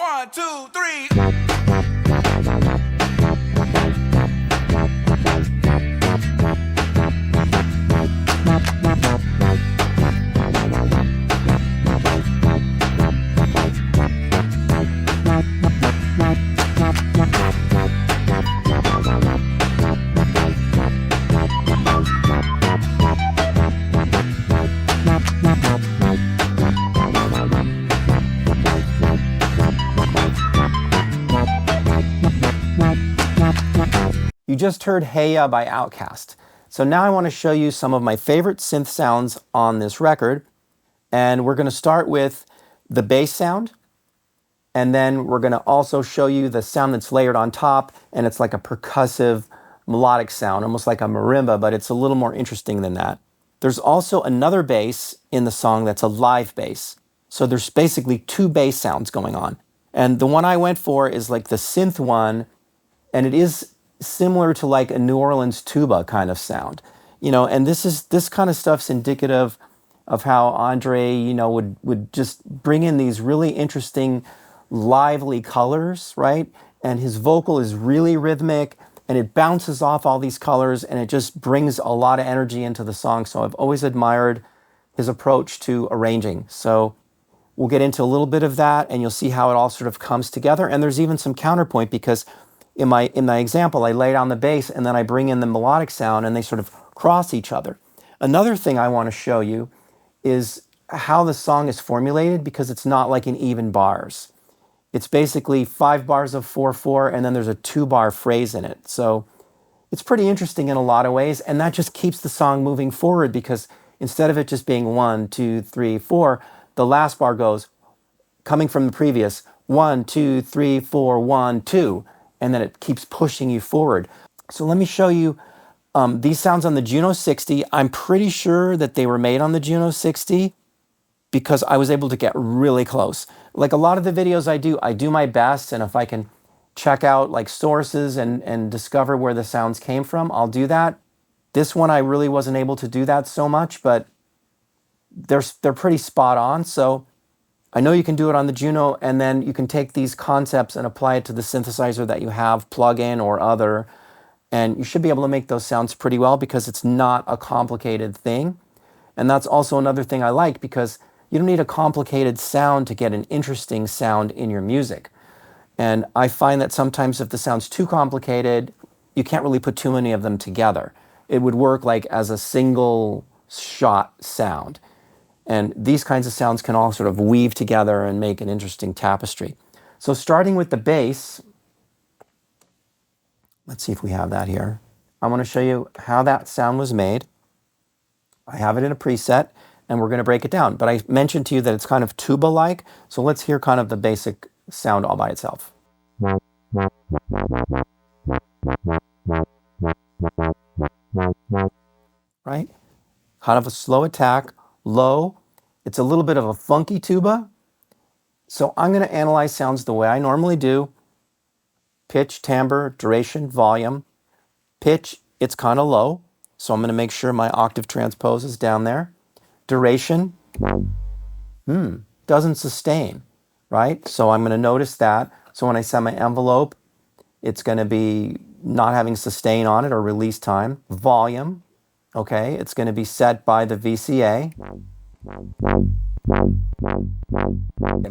1, 2, 3. You just heard Hey Ya by OutKast. So now I want to show you some of my favorite synth sounds on this record. And we're going to start with the bass sound. And then we're going to also show you the sound that's layered on top. And it's like a percussive melodic sound, almost like a marimba, but it's a little more interesting than that. There's also another bass in the song that's a live bass. So there's basically two bass sounds going on. And the one I went for is like the synth one. And it is similar to like a New Orleans tuba kind of sound, and this kind of stuff's indicative of how Andre, would just bring in these really interesting, lively colors, right? And his vocal is really rhythmic and it bounces off all these colors and it just brings a lot of energy into the song. So I've always admired his approach to arranging. So we'll get into a little bit of that and you'll see how it all sort of comes together. And there's even some counterpoint because in my example, I lay down the bass and then I bring in the melodic sound and they sort of cross each other. Another thing I want to show you is how the song is formulated because it's not like in even bars. It's basically 5 bars of 4/4 and then there's a 2-bar phrase in it. So it's pretty interesting in a lot of ways and that just keeps the song moving forward because instead of it just being 1, 2, 3, 4, the last bar goes, coming from the previous, 1, 2, 3, 4, 1, 2. And then it keeps pushing you forward. So let me show you these sounds on the Juno 60. I'm pretty sure that they were made on the Juno 60 because I was able to get really close. Like a lot of the videos I do my best, and if I can check out like sources and discover where the sounds came from, I'll do that. This one I really wasn't able to do that so much, but they're pretty spot on. So I know you can do it on the Juno, and then you can take these concepts and apply it to the synthesizer that you have, plug-in or other, and you should be able to make those sounds pretty well because it's not a complicated thing. And that's also another thing I like because you don't need a complicated sound to get an interesting sound in your music. And I find that sometimes if the sound's too complicated, you can't really put too many of them together. It would work like as a single shot sound. And these kinds of sounds can all sort of weave together and make an interesting tapestry. So starting with the bass, let's see if we have that here. I want to show you how that sound was made. I have it in a preset, and we're going to break it down. But I mentioned to you that it's kind of tuba-like, so let's hear kind of the basic sound all by itself. Right? Kind of a slow attack. Low. It's a little bit of a funky tuba. So I'm going to analyze sounds the way I normally do. Pitch, timbre, duration, volume. Pitch, it's kind of low. So I'm going to make sure my octave transpose is down there. Duration, doesn't sustain, right? So I'm going to notice that. So when I set my envelope, it's going to be not having sustain on it or release time. Volume, okay, it's going to be set by the VCA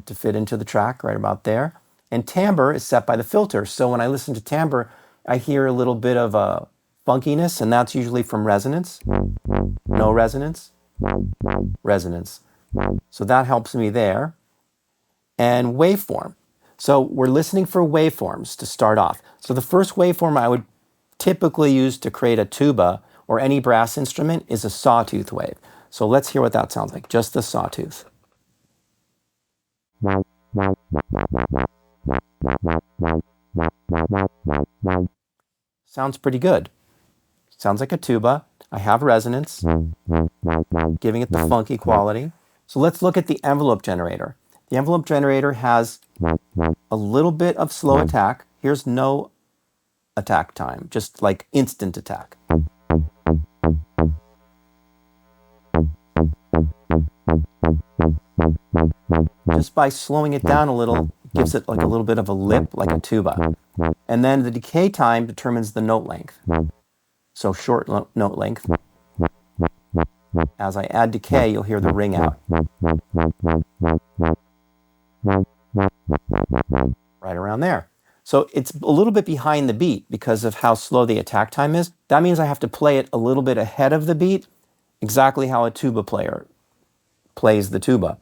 to fit into the track right about there. And timbre is set by the filter. So when I listen to timbre, I hear a little bit of a funkiness, and that's usually from resonance. No resonance, resonance. So that helps me there. And waveform. So we're listening for waveforms to start off. So the first waveform I would typically use to create a tuba or any brass instrument is a sawtooth wave. So let's hear what that sounds like, just the sawtooth. Sounds pretty good. Sounds like a tuba. I have resonance, giving it the funky quality. So let's look at the envelope generator. The envelope generator has a little bit of slow attack. Here's no attack time, just like instant attack. Just by slowing it down a little, gives it like a little bit of a lip, like a tuba. And then the decay time determines the note length. So short note length. As I add decay, you'll hear the ring out. Right around there. So it's a little bit behind the beat because of how slow the attack time is. That means I have to play it a little bit ahead of the beat, exactly how a tuba player plays the tuba.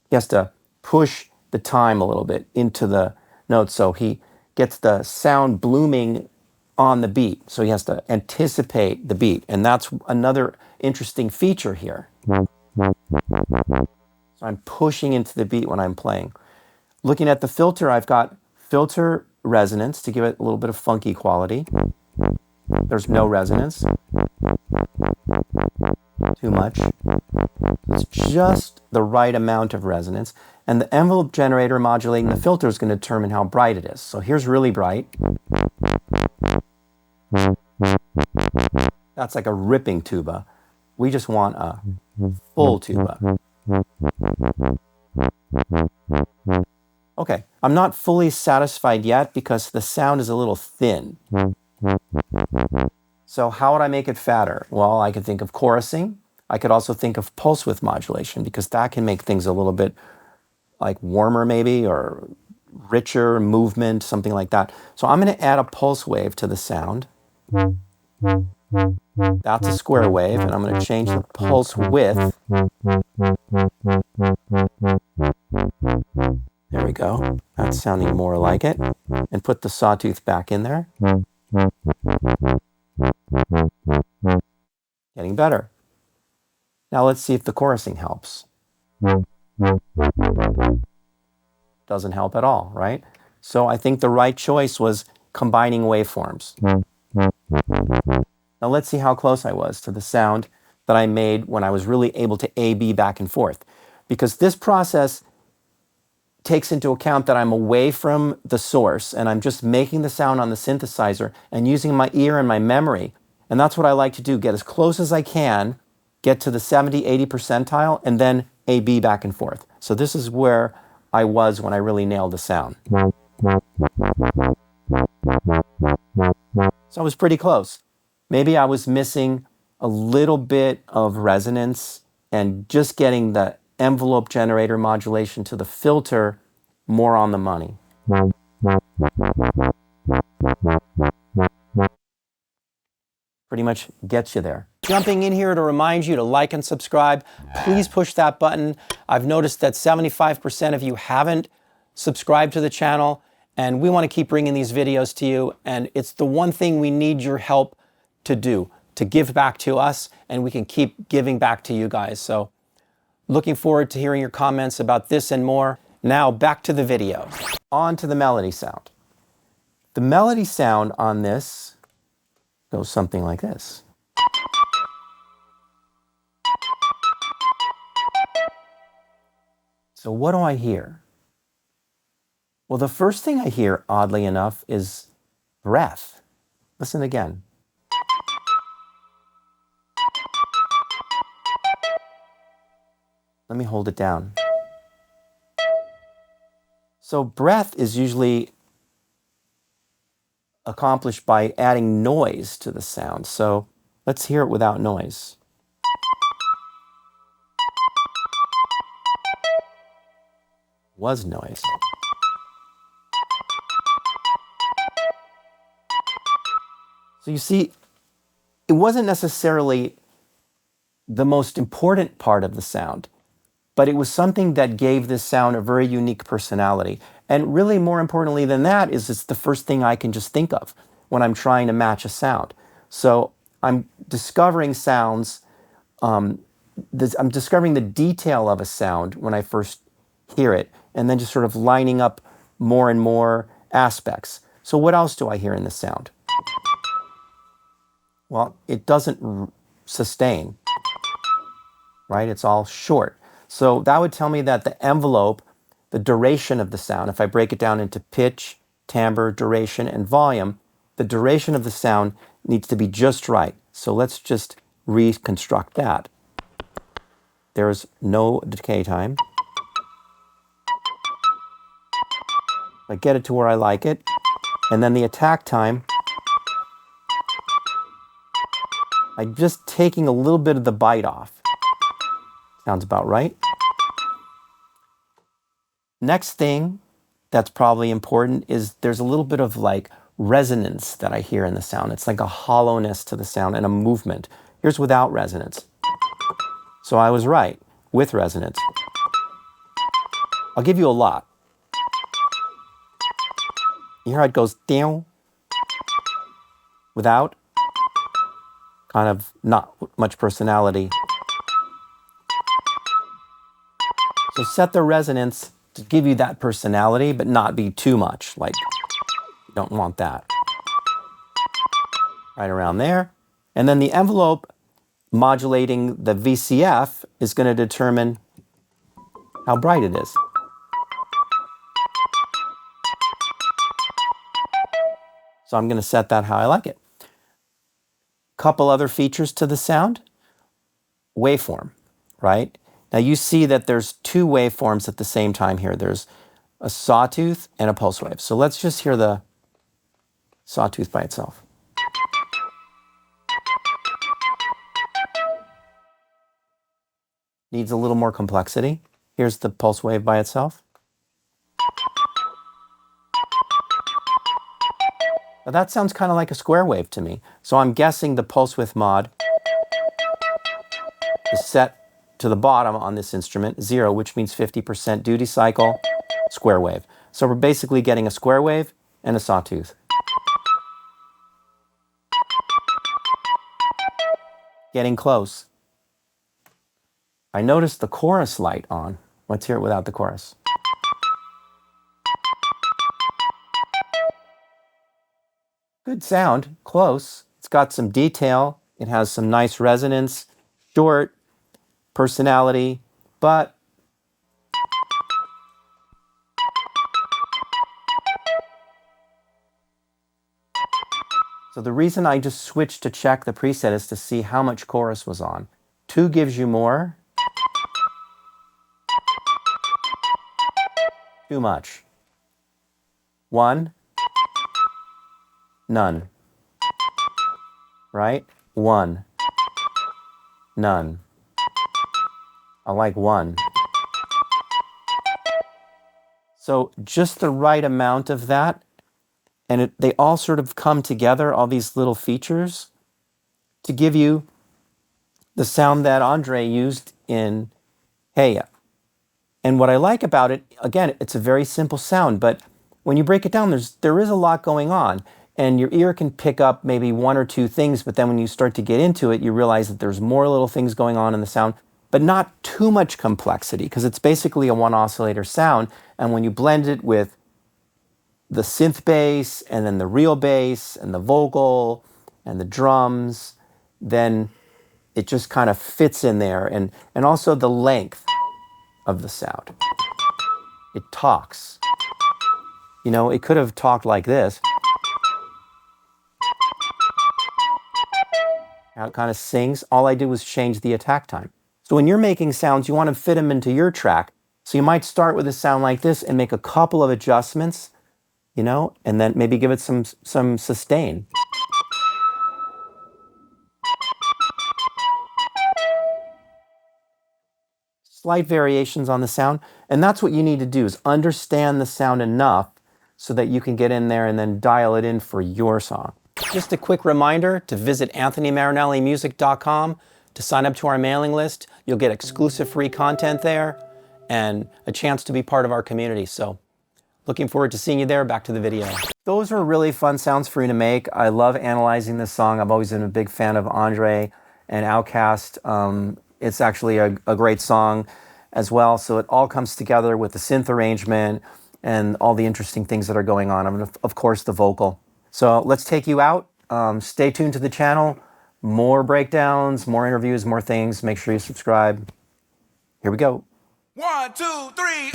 He has to push the time a little bit into the notes so he gets the sound blooming on the beat. So he has to anticipate the beat. And that's another interesting feature here. So I'm pushing into the beat when I'm playing. Looking at the filter, I've got filter resonance to give it a little bit of funky quality. There's no resonance. Too much. It's just the right amount of resonance. And the envelope generator modulating the filter is going to determine how bright it is. So here's really bright. That's like a ripping tuba. We just want a full tuba. Okay, I'm not fully satisfied yet because the sound is a little thin. So how would I make it fatter? Well, I could think of chorusing. I could also think of pulse width modulation because that can make things a little bit like warmer maybe, or richer movement, something like that. So I'm going to add a pulse wave to the sound. That's a square wave, and I'm going to change the pulse width. There we go. That's sounding more like it. And put the sawtooth back in there. Getting better. Now let's see if the chorusing helps. Doesn't help at all, right? So I think the right choice was combining waveforms. Now let's see how close I was to the sound that I made when I was really able to A-B back and forth. Because this process takes into account that I'm away from the source and I'm just making the sound on the synthesizer and using my ear and my memory. And that's what I like to do, get as close as I can, get to the 70, 80 percentile, and then A-B back and forth. So this is where I was when I really nailed the sound. So I was pretty close. Maybe I was missing a little bit of resonance and just getting the envelope generator modulation to the filter more on the money. Pretty much gets you there. Jumping in here to remind you to like and subscribe. Please push that button. I've noticed that 75% of you haven't subscribed to the channel, and we want to keep bringing these videos to you, and it's the one thing we need your help to do, to give back to us, and we can keep giving back to you guys. So looking forward to hearing your comments about this and more. Now back to the video. On to the melody sound. The melody sound on this goes something like this. So what do I hear? Well, the first thing I hear, oddly enough, is breath. Listen again. Let me hold it down. So breath is usually accomplished by adding noise to the sound. So let's hear it without noise. Was noise. So you see, it wasn't necessarily the most important part of the sound, but it was something that gave this sound a very unique personality. And really more importantly than that is it's the first thing I can just think of when I'm trying to match a sound. So I'm discovering sounds, I'm discovering the detail of a sound when I first hear it, and then just sort of lining up more and more aspects. So what else do I hear in the sound? Well, it doesn't sustain, right? It's all short. So that would tell me that the envelope, the duration of the sound, if I break it down into pitch, timbre, duration, and volume, the duration of the sound needs to be just right. So let's just reconstruct that. There's no decay time. I get it to where I like it. And then the attack time, I'm just taking a little bit of the bite off. Sounds about right. Next thing that's probably important is there's a little bit of like resonance that I hear in the sound. It's like a hollowness to the sound and a movement. Here's without resonance. So I was right, with resonance. I'll give you a lot. You hear how it goes down? Without? Kind of not much personality. So set the resonance to give you that personality, but not be too much. Like, you don't want that. Right around there. And then the envelope modulating the VCF is going to determine how bright it is. So I'm going to set that how I like it. Couple other features to the sound. Waveform, right? Now you see that there's two waveforms at the same time here. There's a sawtooth and a pulse wave. So let's just hear the sawtooth by itself. Needs a little more complexity. Here's the pulse wave by itself. Now that sounds kind of like a square wave to me. So I'm guessing the pulse width mod is set to the bottom on this instrument, 0, which means 50% duty cycle, square wave. So we're basically getting a square wave and a sawtooth. Getting close. I noticed the chorus light on. Let's hear it without the chorus. Good sound, close. It's got some detail. It has some nice resonance, short, personality, but so the reason I just switched to check the preset is to see how much chorus was on. 2 gives you more. Too much. 1. None. Right? 1. None. I like 1. So just the right amount of that, and they all sort of come together, all these little features, to give you the sound that Andre used in Hey Ya. And what I like about it, again, it's a very simple sound, but when you break it down, there is a lot going on. And your ear can pick up maybe 1 or 2 things, but then when you start to get into it, you realize that there's more little things going on in the sound, but not too much complexity, because it's basically a 1 oscillator sound. And when you blend it with the synth bass, and then the real bass, and the vocal, and the drums, then it just kind of fits in there. And also the length of the sound. It talks. You know, it could have talked like this. How it kind of sings. All I did was change the attack time. So when you're making sounds, you want to fit them into your track. So you might start with a sound like this and make a couple of adjustments, you know, and then maybe give it some sustain. Slight variations on the sound. And that's what you need to do, is understand the sound enough so that you can get in there and then dial it in for your song. Just a quick reminder to visit anthonymarinellimusic.com to sign up to our mailing list. You'll get exclusive free content there and a chance to be part of our community. So looking forward to seeing you there. Back to the video. Those are really fun sounds for you to make. I love analyzing this song. I've always been a big fan of Andre and OutKast. It's actually a great song as well. So it all comes together with the synth arrangement and all the interesting things that are going on. And of course, the vocal. So let's take you out. Stay tuned to the channel. More breakdowns, more interviews, more things. Make sure you subscribe. Here we go. 1, 2, 3.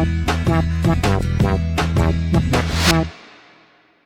Hey